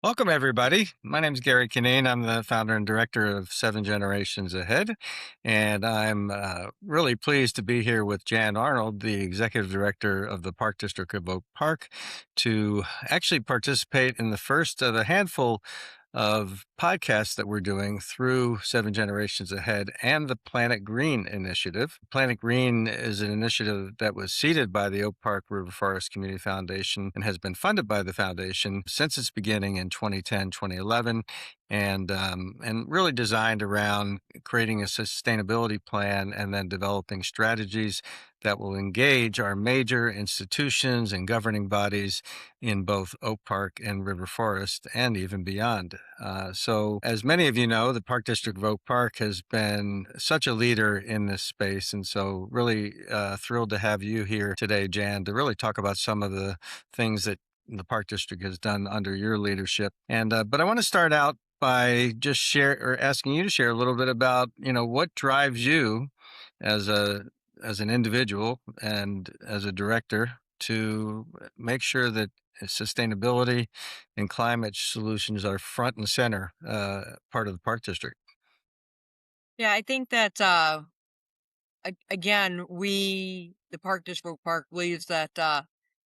Welcome, everybody. My name is Gary Cuneen. I'm the founder and director of Seven Generations Ahead, and I'm really pleased to be here with Jan Arnold, the executive director of the Park District of Oak Park, to actually participate in the first of a handful of podcasts that we're doing through Seven Generations Ahead and the Planet Green initiative. Planet Green is an initiative that was seeded by the Oak Park River Forest Community Foundation and has been funded by the foundation since its beginning in 2010, 2011, and really designed around creating a sustainability plan and then developing strategies that will engage our major institutions and governing bodies in both Oak Park and River Forest and even beyond. So, as many of you know, the Park District of Oak Park has been such a leader in this space. And so, really thrilled to have you here today, Jan, to really talk about some of the things that the Park District has done under your leadership. But I want to start out by just asking you to share a little bit about, what drives you as an individual and as a director to make sure that sustainability and climate solutions are front and center part of the park district. Yeah, I think that again, the Park District Park believes that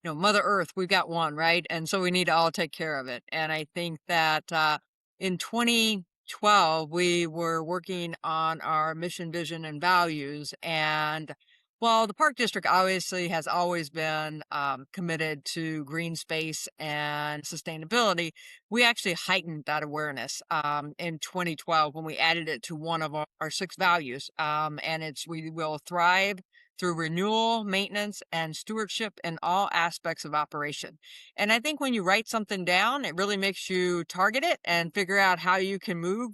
Mother Earth, we've got one, right? And so we need to all take care of it. And I think that in 2012 we were working on our mission, vision, and values. And while the Park District obviously has always been committed to green space and sustainability, we actually heightened that awareness in 2012 when we added it to one of our six values. And it's we will thrive through renewal, maintenance, and stewardship in all aspects of operation. And I think when you write something down, it really makes you target it and figure out how you can move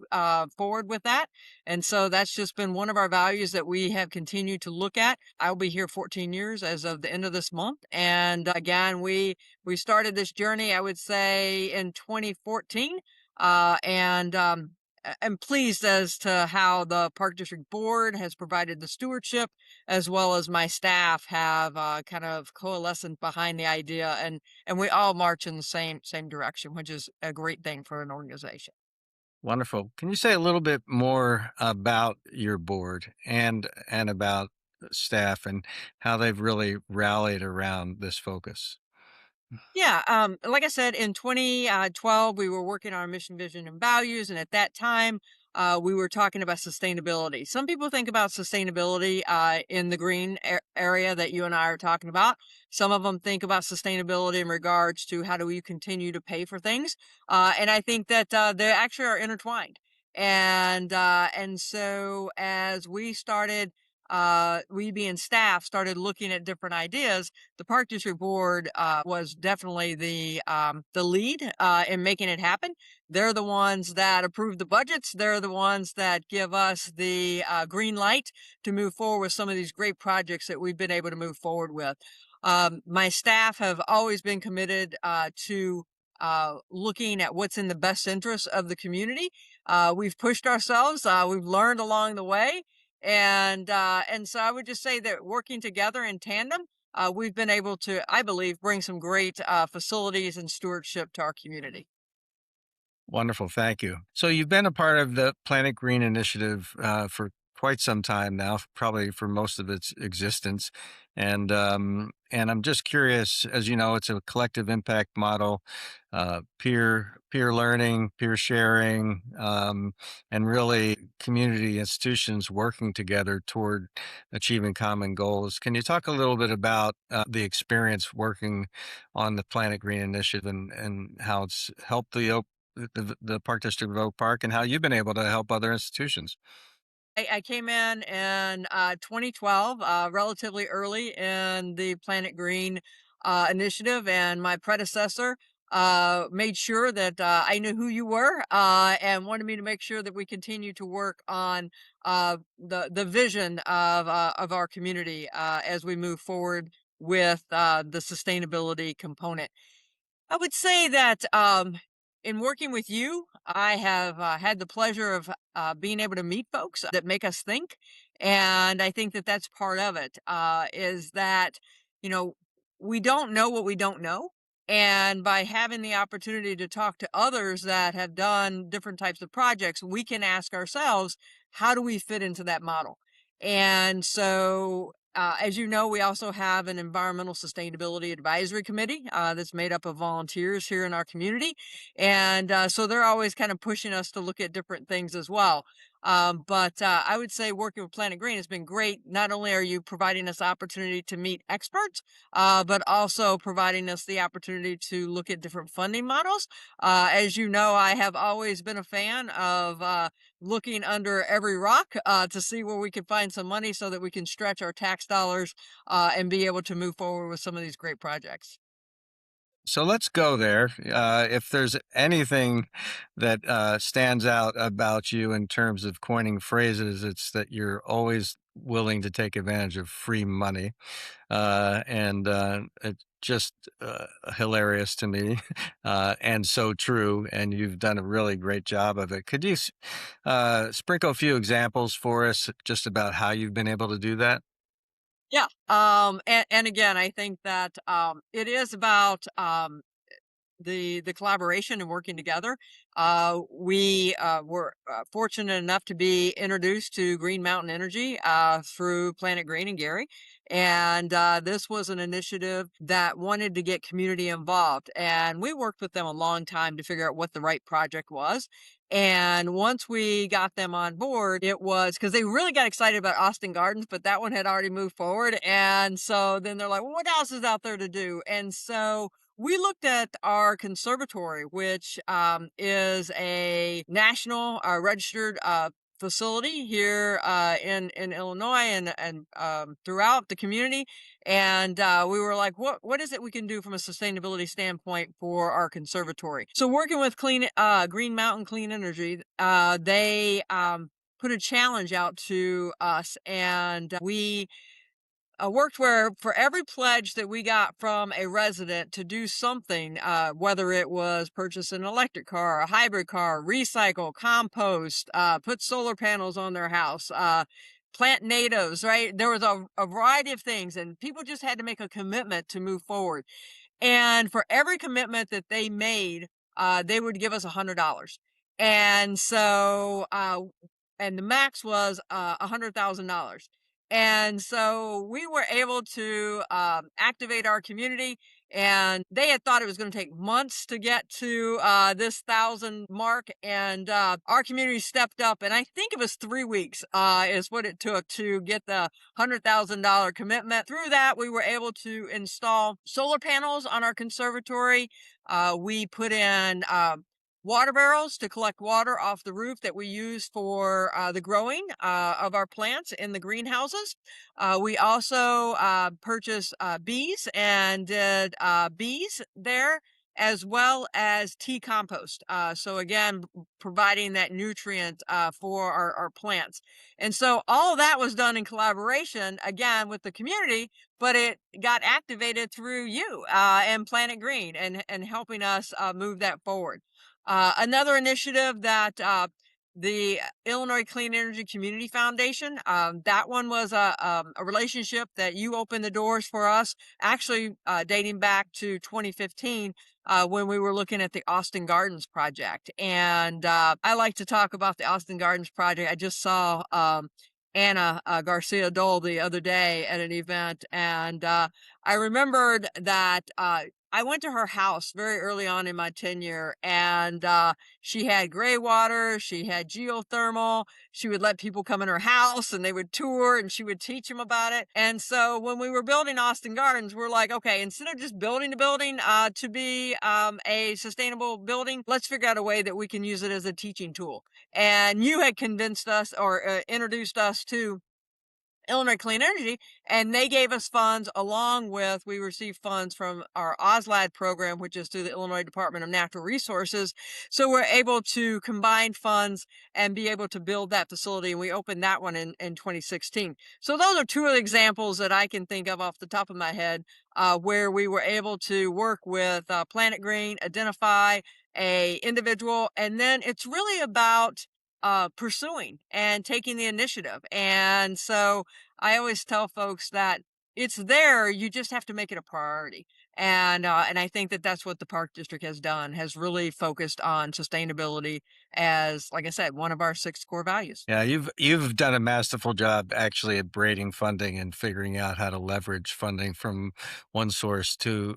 forward with that. And so that's just been one of our values that we have continued to look at. I'll be here 14 years as of the end of this month. And again, we started this journey, I would say, in 2014. I'm pleased as to how the Park District Board has provided the stewardship, as well as my staff have kind of coalesced behind the idea, and we all march in the same direction, which is a great thing for an organization. Wonderful. Can you say a little bit more about your board and about staff and how they've really rallied around this focus? Yeah, like I said, in 2012, we were working on our mission, vision, and values, and at that time, we were talking about sustainability. Some people think about sustainability in the green area that you and I are talking about. Some of them think about sustainability in regards to how do we continue to pay for things, and I think that they actually are intertwined. And so as we being staff started looking at different ideas. The Park District Board was definitely the lead in making it happen. They're the ones that approve the budgets. They're the ones that give us the green light to move forward with some of these great projects that we've been able to move forward with. My staff have always been committed to looking at what's in the best interest of the community. We've pushed ourselves. We've learned along the way. And so I would just say that working together in tandem, we've been able to, I believe, bring some great facilities and stewardship to our community. Wonderful. Thank you. So you've been a part of the Planet Green initiative for quite some time now, probably for most of its existence. And I'm just curious, as you know, it's a collective impact model, peer learning, peer sharing, and really community institutions working together toward achieving common goals. Can you talk a little bit about the experience working on the Planet Green initiative and how it's helped the Park District of Oak Park and how you've been able to help other institutions? I came in 2012, relatively early in the Planet Green initiative, and my predecessor made sure that I knew who you were and wanted me to make sure that we continue to work on the vision of our community as we move forward with the sustainability component. I would say that in working with you, I have had the pleasure of being able to meet folks that make us think. And I think that that's part of it, is that, you know, we don't know what we don't know. And by having the opportunity to talk to others that have done different types of projects, we can ask ourselves, how do we fit into that model? And so, as you know, we also have an environmental sustainability advisory committee that's made up of volunteers here in our community. And so they're always kind of pushing us to look at different things as well. But I would say working with Planet Green has been great. Not only are you providing us opportunity to meet experts, but also providing us the opportunity to look at different funding models. As you know, I have always been a fan of looking under every rock to see where we can find some money so that we can stretch our tax dollars and be able to move forward with some of these great projects. So let's go there. If there's anything that stands out about you in terms of coining phrases, it's that you're always willing to take advantage of free money. And it's just hilarious to me and so true. And you've done a really great job of it. Could you sprinkle a few examples for us just about how you've been able to do that? Yeah. And again, I think that it is about the collaboration and working together. We were fortunate enough to be introduced to Green Mountain Energy through Planet Green and Gary. And this was an initiative that wanted to get community involved. And we worked with them a long time to figure out what the right project was. And once we got them on board, it was because they really got excited about Austin Gardens, but that one had already moved forward. And so then they're like, well, what else is out there to do? And so we looked at our conservatory, which is a national registered facility here in Illinois and throughout the community. And we were like, what is it we can do from a sustainability standpoint for our conservatory? So working with Green Mountain Clean Energy, they put a challenge out to us, and we worked where for every pledge that we got from a resident to do something, whether it was purchase an electric car, a hybrid car, recycle, compost, put solar panels on their house, plant natives, right? There was a variety of things, and people just had to make a commitment to move forward. And for every commitment that they made, they would give us $100. And so, and the max was $100,000. And so we were able to activate our community, and they had thought it was going to take months to get to this 1,000 mark. And our community stepped up, and I think it was 3 weeks is what it took to get the $100,000 commitment. Through that, we were able to install solar panels on our conservatory. We put in water barrels to collect water off the roof that we use for the growing of our plants in the greenhouses. We also purchased bees and did bees there, as well as tea compost. So again, providing that nutrient for our plants. And so all of that was done in collaboration, again, with the community, but it got activated through you and Planet Green and helping us move that forward. Another initiative that the Illinois Clean Energy Community Foundation, that one was a relationship that you opened the doors for us, actually dating back to 2015 when we were looking at the Austin Gardens project. And I like to talk about the Austin Gardens project. I just saw Anna Garcia Dole the other day at an event, and I remembered that I went to her house very early on in my tenure, and she had gray water, she had geothermal, she would let people come in her house and they would tour and she would teach them about it. And so when we were building Austin Gardens, we're like, okay, instead of just building the building to be a sustainable building, let's figure out a way that we can use it as a teaching tool. And you had convinced us or introduced us to Illinois Clean Energy, and they gave us funds along with we received funds from our OSLAD program, which is through the Illinois Department of Natural Resources. So we're able to combine funds and be able to build that facility, and we opened that one in 2016. So those are two of the examples that I can think of off the top of my head where we were able to work with Planet Green, identify a individual, and then it's really about pursuing and taking the initiative. And so I always tell folks that it's there, you just have to make it a priority. And I think that that's what the park district has done, has really focused on sustainability as, like I said, one of our 6 core values. Yeah, you've done a masterful job actually at braiding funding and figuring out how to leverage funding from one source to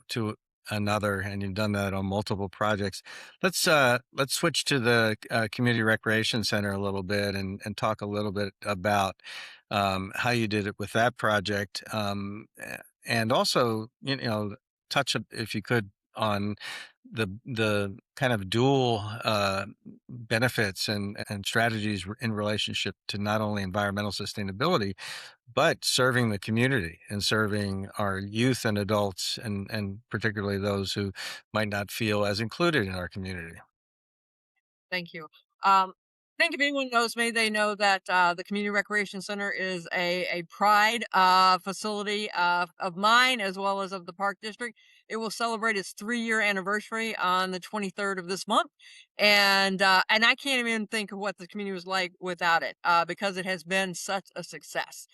another, and you've done that on multiple projects. Let's switch to the community recreation center a little bit and talk a little bit about how you did it with that project, and also touch if you could on the kind of dual benefits and strategies in relationship to not only environmental sustainability, but serving the community and serving our youth and adults, and particularly those who might not feel as included in our community. Thank you. I think if anyone knows me, they know that the Community Recreation Center is a pride facility of mine as well as of the Park District. It will celebrate its 3-year anniversary on the 23rd of this month, and I can't even think of what the community was like without it because it has been such a success.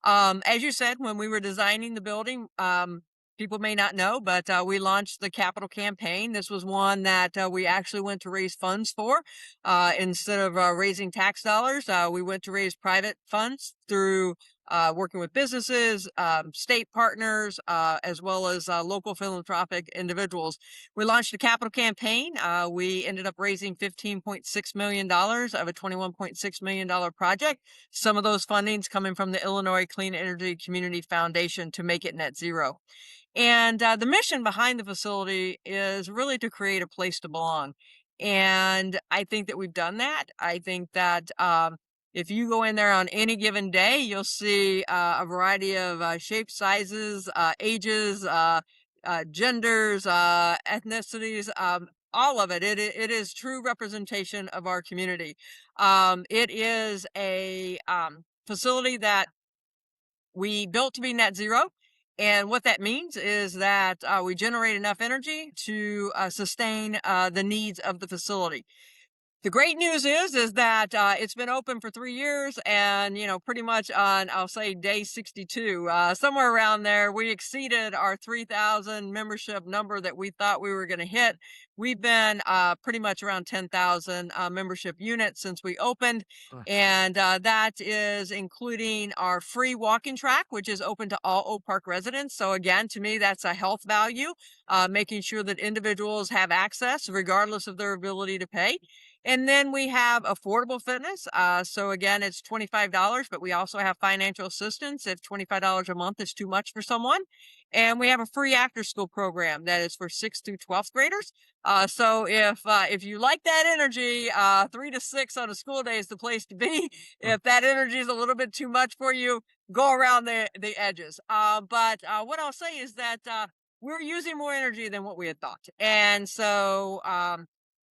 As you said, when we were designing the building, people may not know, but we launched the capital campaign. This was one that we actually went to raise funds for. Instead of raising tax dollars, we went to raise private funds through working with businesses, state partners, as well as local philanthropic individuals. We launched a capital campaign. We ended up raising $15.6 million of a $21.6 million project. Some of those fundings coming from the Illinois Clean Energy Community Foundation to make it net zero. And the mission behind the facility is really to create a place to belong. And I think that we've done that. I think that if you go in there on any given day, you'll see a variety of shapes, sizes, ages, genders, ethnicities, all of it. It is true representation of our community. It is a facility that we built to be net zero. And what that means is that we generate enough energy to sustain the needs of the facility. The great news is that it's been open for 3 years, and pretty much on, I'll say, day 62, somewhere around there, we exceeded our 3,000 membership number that we thought we were going to hit. We've been pretty much around 10,000 membership units since we opened, and that is including our free walking track, which is open to all Oak Park residents. So again, to me, that's a health value, making sure that individuals have access regardless of their ability to pay. And then we have affordable fitness. So again, it's $25, but we also have financial assistance if $25 a month is too much for someone. And we have a free after school program that is for 6th through 12th graders. So if you like that energy, 3 to 6 on a school day is the place to be. If that energy is a little bit too much for you, go around the edges. But what I'll say is that we're using more energy than what we had thought. And so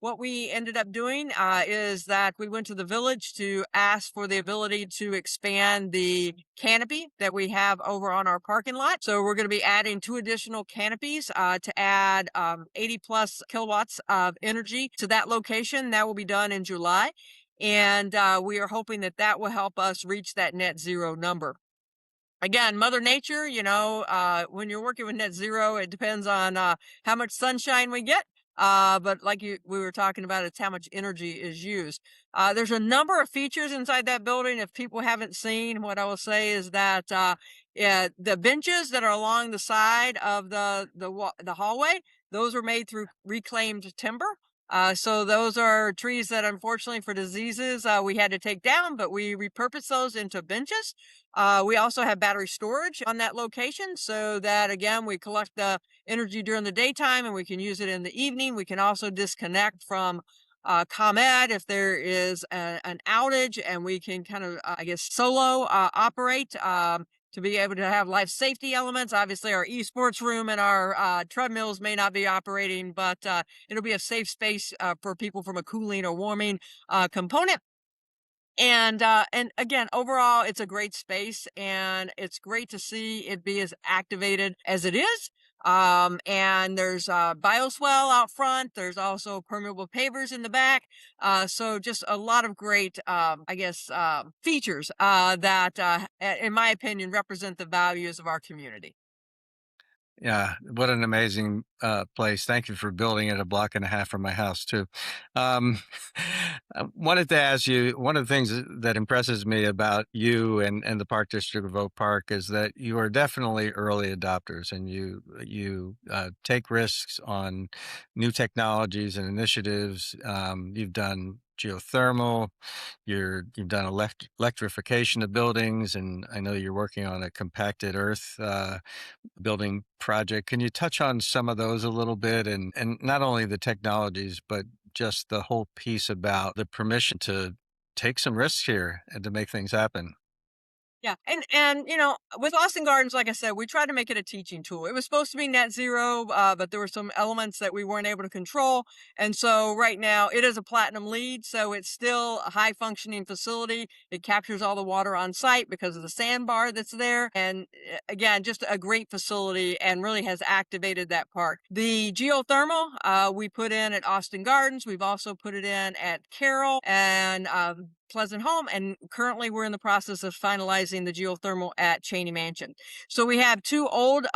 what we ended up doing is that we went to the village to ask for the ability to expand the canopy that we have over on our parking lot. So we're going to be adding 2 additional canopies to add 80 plus kilowatts of energy to that location. That will be done in July. And we are hoping that that will help us reach that net zero number. Again, Mother Nature, when you're working with net zero, it depends on how much sunshine we get. But like we were talking about, it's how much energy is used. There's a number of features inside that building. If people haven't seen, what I will say is that yeah, the benches that are along the side of the hallway, those were made through reclaimed timber. So those are trees that unfortunately for diseases we had to take down, but we repurposed those into benches. We also have battery storage on that location so that, again, we collect the energy during the daytime and we can use it in the evening. We can also disconnect from ComEd if there is an outage, and we can kind of, I guess, solo operate to be able to have life safety elements. Obviously, our esports room and our treadmills may not be operating, but it'll be a safe space for people from a cooling or warming component. And again, overall, it's a great space, and it's great to see it be as activated as it is. And there's bioswale out front. There's also permeable pavers in the back. So just a lot of great, I guess, features that, in my opinion, represent the values of our community. Yeah, what an amazing place. Thank you for building it a block and a half from my house, too. Um, I wanted to ask you one of the things that impresses me about you and the Park District of Oak Park is that you are definitely early adopters and you take risks on new technologies and initiatives. You've done geothermal, you've done electrification of buildings, and I know you're working on a compacted earth building project. Can you touch on some of those a little bit and not only the technologies, but just the whole piece about the permission to take some risks here and to make things happen? Yeah, and with Austin Gardens, like I said, we tried to make it a teaching tool. It was supposed to be net zero, but there were some elements that we weren't able to control, and so right now it is a platinum LEED, so it's still a high functioning facility. It captures all the water on site because of the sandbar that's there, and again, just a great facility, and really has activated that park. The geothermal we put in at Austin Gardens. We've also put it in at Carroll and Pleasant Home, and currently we're in the process of finalizing the geothermal at Cheney Mansion. So we have two older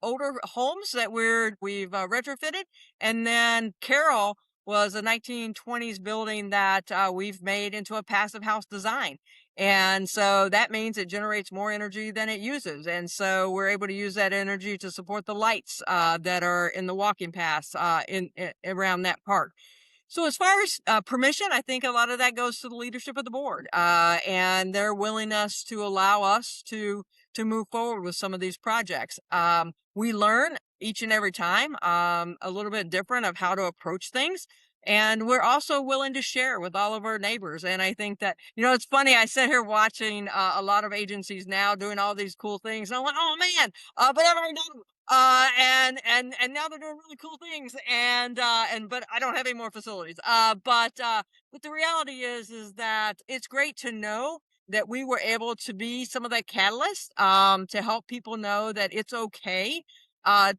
homes that we've retrofitted, and then Carroll was a 1920s building that we've made into a passive house design. And so that means it generates more energy than it uses. And so we're able to use that energy to support the lights that are in the walking paths in around that park. So as far as permission, I think a lot of that goes to the leadership of the board and their willingness to allow us to move forward with some of these projects. We learn each and every time a little bit different of how to approach things. And we're also willing to share with all of our neighbors. And I think that, it's funny. I sit here watching a lot of agencies now doing all these cool things. And I'm like, oh man, but everybody knows and now they're doing really cool things and but I don't have any more facilities but the reality is that it's great to know that we were able to be some of that catalyst to help people know that it's okay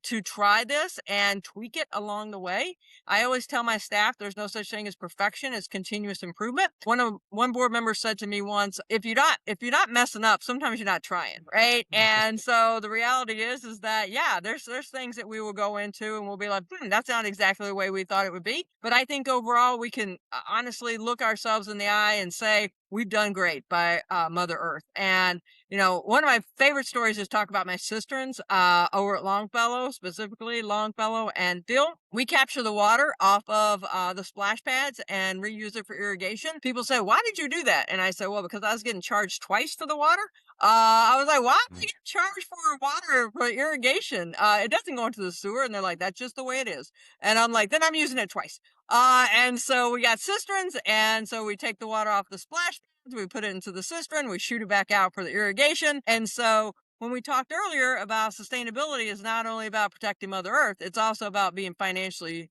to try this and tweak it along the way. I always tell my staff there's no such thing as perfection, it's continuous improvement. One board member said to me once, if you're not messing up, sometimes you're not trying, right? And so the reality is that yeah, there's things that we will go into and we'll be like, that's not exactly the way we thought it would be. But I think overall we can honestly look ourselves in the eye and say we've done great by Mother Earth. And one of my favorite stories is talk about my cisterns over at Longfellow, specifically Longfellow and Dill. We capture the water off of the splash pads and reuse it for irrigation. People say, why did you do that? And I said, well, because I was getting charged twice for the water. I was like, why am I getting charged for water for irrigation? It doesn't go into the sewer. And they're like, that's just the way it is. And I'm like, then I'm using it twice. And so we got cisterns, and so we take the water off the splash pads, we put it into the cistern, we shoot it back out for the irrigation. And so when we talked earlier about sustainability is not only about protecting Mother Earth, it's also about being financially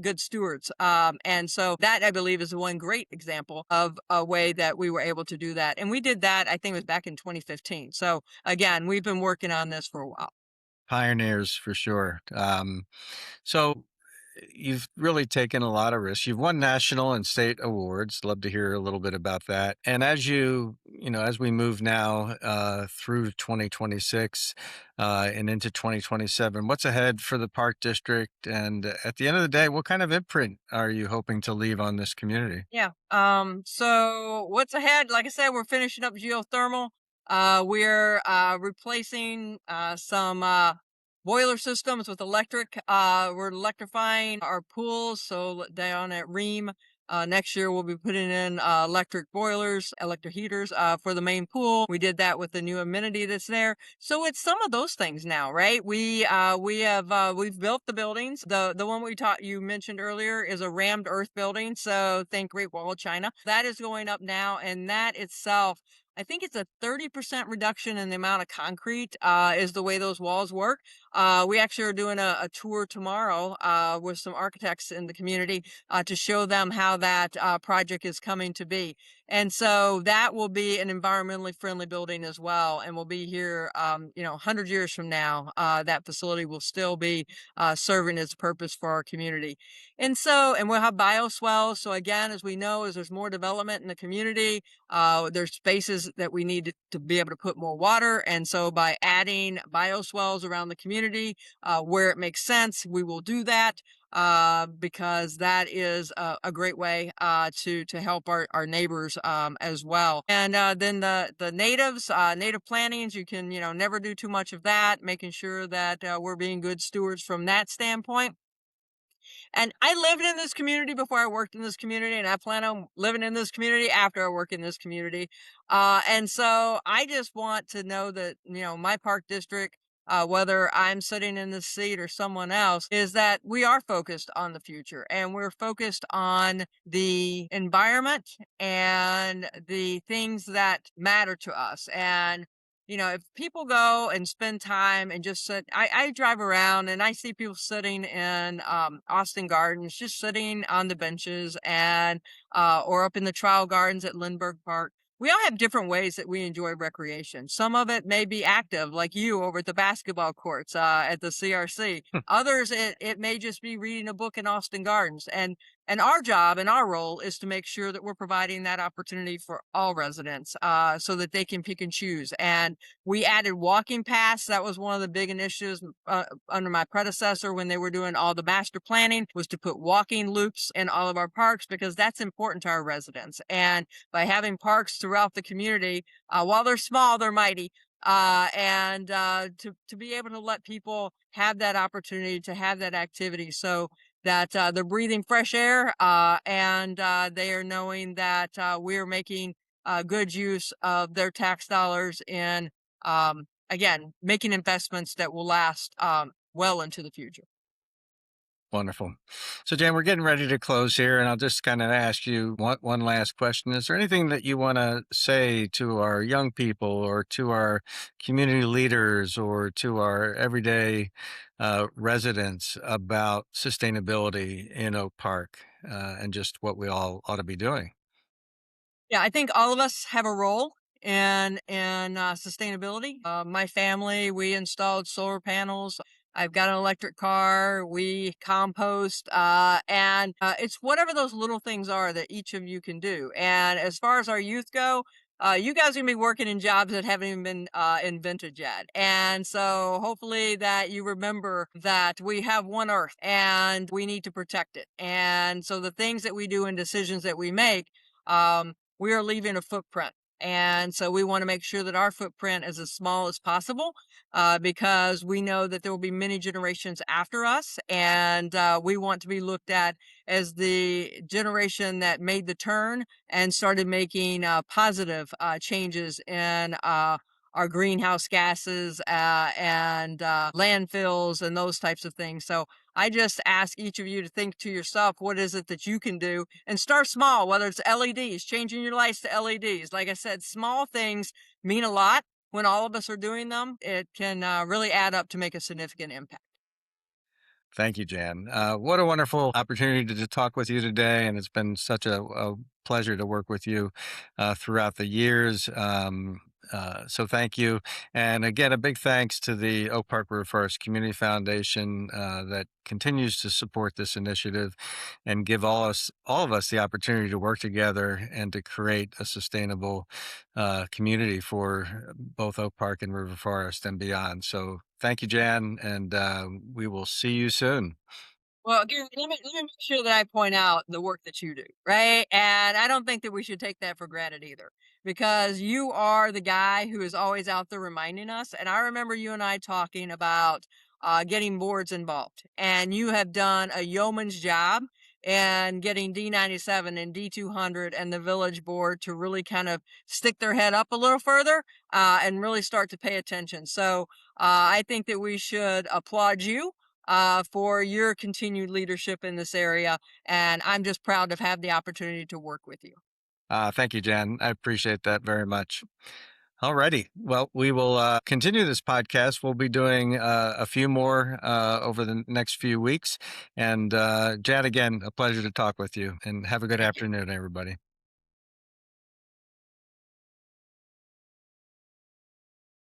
good stewards. And so that I believe is one great example of a way that we were able to do that. And we did that, I think it was back in 2015. So again, we've been working on this for a while. Pioneers for sure. So you've really taken a lot of risks. You've won national and state awards. Love to hear a little bit about that. And as we move now through 2026 and into 2027, what's ahead for the Park District? And at the end of the day, what kind of imprint are you hoping to leave on this community? Yeah. So what's ahead? Like I said, we're finishing up geothermal. We're replacing some boiler systems with electric. We're electrifying our pools. So down at Ream, next year we'll be putting in electric boilers, electric heaters for the main pool. We did that with the new amenity that's there. So it's some of those things now, right? We've built the buildings. The one you mentioned earlier is a rammed earth building. So think Great Wall of China. That is going up now, and that itself, I think it's a 30% reduction in the amount of concrete is the way those walls work. We actually are doing a tour tomorrow with some architects in the community to show them how that project is coming to be. And so that will be an environmentally friendly building as well, and will be here, 100 years from now. That facility will still be serving its purpose for our community. And we'll have bioswales. So again, as we know, as there's more development in the community, there's spaces that we need to be able to put more water. And so by adding bioswales around the community, where it makes sense, we will do that. Because that is a great way to help our neighbors as well. And then the natives, native plantings, you can never do too much of that. Making sure that we're being good stewards from that standpoint. And I lived in this community before I worked in this community, and I plan on living in this community after I work in this community. And so I just want to know that, my park district, whether I'm sitting in this seat or someone else, is that we are focused on the future and we're focused on the environment and the things that matter to us. And if people go and spend time and just sit, I drive around and I see people sitting in Austin Gardens, just sitting on the benches and or up in the trial gardens at Lindbergh Park. We all have different ways that we enjoy recreation. Some of it may be active, like you over at the basketball courts at the CRC. Others, it may just be reading a book in Austin Gardens. And our job and our role is to make sure that we're providing that opportunity for all residents so that they can pick and choose. And we added walking paths. That was one of the big initiatives under my predecessor when they were doing all the master planning, was to put walking loops in all of our parks because that's important to our residents. And by having parks throughout the community, while they're small, they're mighty. And to be able to let people have that opportunity to have that activity. So that they're breathing fresh air and they are knowing that we're making good use of their tax dollars in, again, making investments that will last well into the future. Wonderful. So, Jan, we're getting ready to close here, and I'll just kind of ask you one last question. Is there anything that you want to say to our young people or to our community leaders or to our everyday residents about sustainability in Oak Park and just what we all ought to be doing? Yeah, I think all of us have a role in sustainability. My family, we installed solar panels. I've got an electric car. We compost, and it's whatever those little things are that each of you can do. And as far as our youth go, you guys are gonna be working in jobs that haven't even been invented yet. And so hopefully that you remember that we have one Earth and we need to protect it. And so the things that we do and decisions that we make. We are leaving a footprint. And so we want to make sure that our footprint is as small as possible because we know that there will be many generations after us. And we want to be looked at as the generation that made the turn and started making positive changes in our greenhouse gases and landfills and those types of things. So I just ask each of you to think to yourself, what is it that you can do? And start small, whether it's LEDs, changing your lights to LEDs. Like I said, small things mean a lot. When all of us are doing them, it can really add up to make a significant impact. Thank you, Jan. What a wonderful opportunity to talk with you today, and it's been such a pleasure to work with you throughout the years. So thank you, and again, a big thanks to the Oak Park River Forest Community Foundation that continues to support this initiative and give all of us the opportunity to work together and to create a sustainable community for both Oak Park and River Forest and beyond. So thank you, Jan, and we will see you soon. Well, again, let me make sure that I point out the work that you do, right? And I don't think that we should take that for granted either, because you are the guy who is always out there reminding us. And I remember you and I talking about getting boards involved, and you have done a yeoman's job and getting D97 and D200 and the village board to really kind of stick their head up a little further and really start to pay attention. So I think that we should applaud you for your continued leadership in this area. And I'm just proud to have the opportunity to work with you. Thank you, Jan. I appreciate that very much. Alrighty. Well, we will continue this podcast. We'll be doing a few more over the next few weeks. And Jan, again, a pleasure to talk with you. And have a good Thank you. afternoon, everybody.